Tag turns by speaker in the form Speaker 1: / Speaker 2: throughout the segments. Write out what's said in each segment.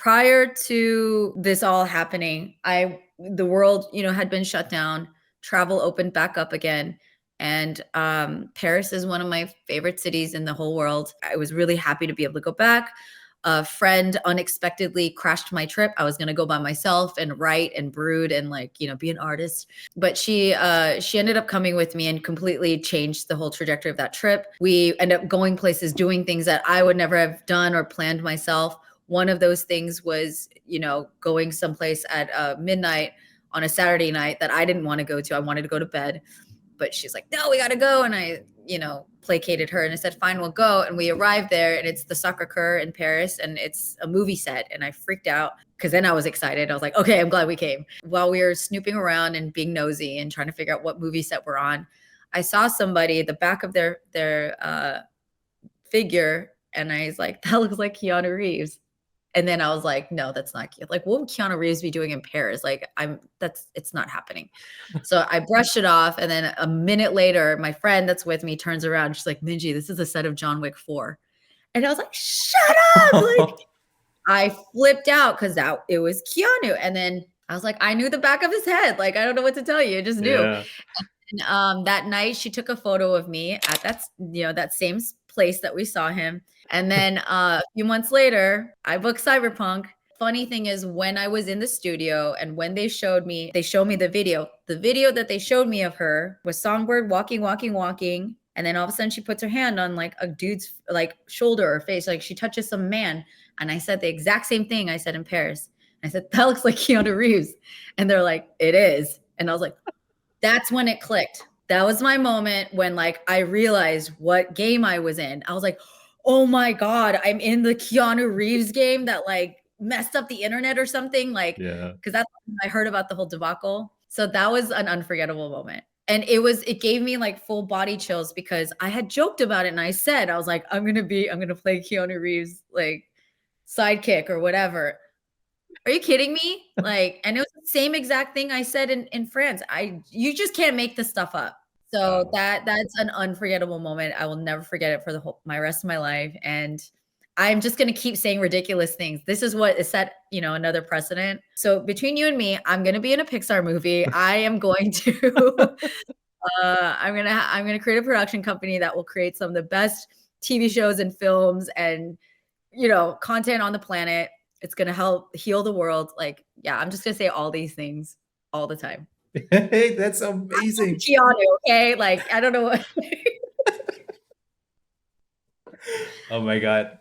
Speaker 1: prior to this all happening, the world, had been shut down, travel opened back up again. And Paris is one of my favorite cities in the whole world. I was really happy to be able to go back. A friend unexpectedly crashed my trip. I was going to go by myself and write and brood and be an artist. But she ended up coming with me and completely changed the whole trajectory of that trip. We ended up going places, doing things that I would never have done or planned myself. One of those things was, going someplace at midnight on a Saturday night that I didn't want to go to. I wanted to go to bed, but she's like, no, we got to go. And I, placated her and I said, fine, we'll go. And we arrived there and it's the Sacré-Cœur in Paris and it's a movie set. And I freaked out because then I was excited. I was like, okay, I'm glad we came. While we were snooping around and being nosy and trying to figure out what movie set we're on, I saw somebody, the back of their figure. And I was like, that looks like Keanu Reeves. And then I was like, no, that's not cute. Like, what would Keanu Reeves be doing in Paris? Like, it's not happening. So I brushed it off. And then a minute later, my friend that's with me turns around. She's like, Minji, this is a set of John Wick 4. And I was like, shut up. Like, I flipped out because it was Keanu. And then I was like, I knew the back of his head. Like, I don't know what to tell you. I just knew.
Speaker 2: Yeah.
Speaker 1: And that night she took a photo of me at that same place that we saw him. And then a few months later, I booked Cyberpunk. Funny thing is, when I was in the studio and when they showed me the video that they showed me of her was Songbird walking. And then all of a sudden she puts her hand on like a dude's like shoulder or face, like she touches some man. And I said the exact same thing I said in Paris. I said, that looks like Keanu Reeves. And they're like, it is. And I was like, that's when it clicked. That was my moment when I realized what game I was in. I was like, oh my God, I'm in the Keanu Reeves game that messed up the internet or something. Because that's when I heard about the whole debacle. So that was an unforgettable moment. And it gave me full body chills because I had joked about it. And I said, I was like, I'm going to play Keanu Reeves, sidekick or whatever. Are you kidding me? And it was the same exact thing I said in France. You just can't make this stuff up. So that's an unforgettable moment. I will never forget it for my rest of my life. And I'm just going to keep saying ridiculous things. This is what is set, another precedent. So between you and me, I'm going to be in a Pixar movie. I am going to, I'm going to create a production company that will create some of the best TV shows and films and, content on the planet. It's going to help heal the world. I'm just going to say all these things all the time.
Speaker 2: Hey, that's amazing.
Speaker 1: Keanu, okay? I don't know what.
Speaker 2: Oh my God.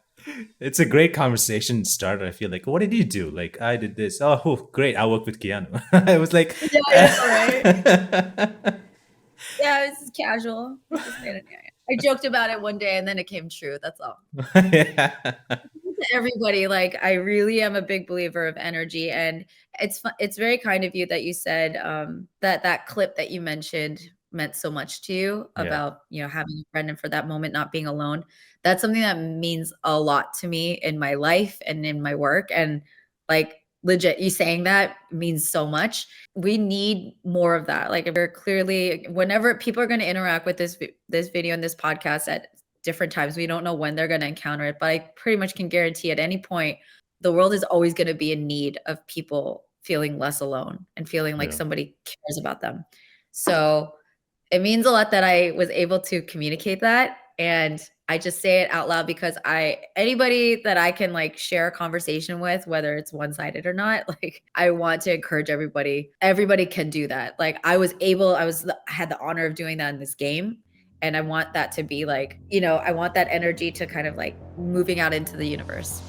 Speaker 2: It's a great conversation starter. I feel like, what did you do? I did this. Oh, great. I work with Keanu. I was like,
Speaker 1: right. Yeah, it's casual. I joked about it one day and then it came true. That's all.
Speaker 2: Yeah.
Speaker 1: Everybody, I really am a big believer of energy, and it's very kind of you that you said that clip that you mentioned meant so much to you about having a friend and for that moment not being alone. That's something that means a lot to me in my life and in my work, and legit, you saying that means so much. We need more of that. We're clearly, whenever people are going to interact with this video and this podcast at different times, we don't know when they're going to encounter it, but I pretty much can guarantee at any point the world is always going to be in need of people feeling less alone and feeling like somebody cares about them. So it means a lot that I was able to communicate that, and I just say it out loud because anybody that I can share a conversation with, whether it's one-sided or not, I want to encourage everybody. Everybody can do that. I had the honor of doing that in this game. And I want that to be I want that energy to kind of moving out into the universe.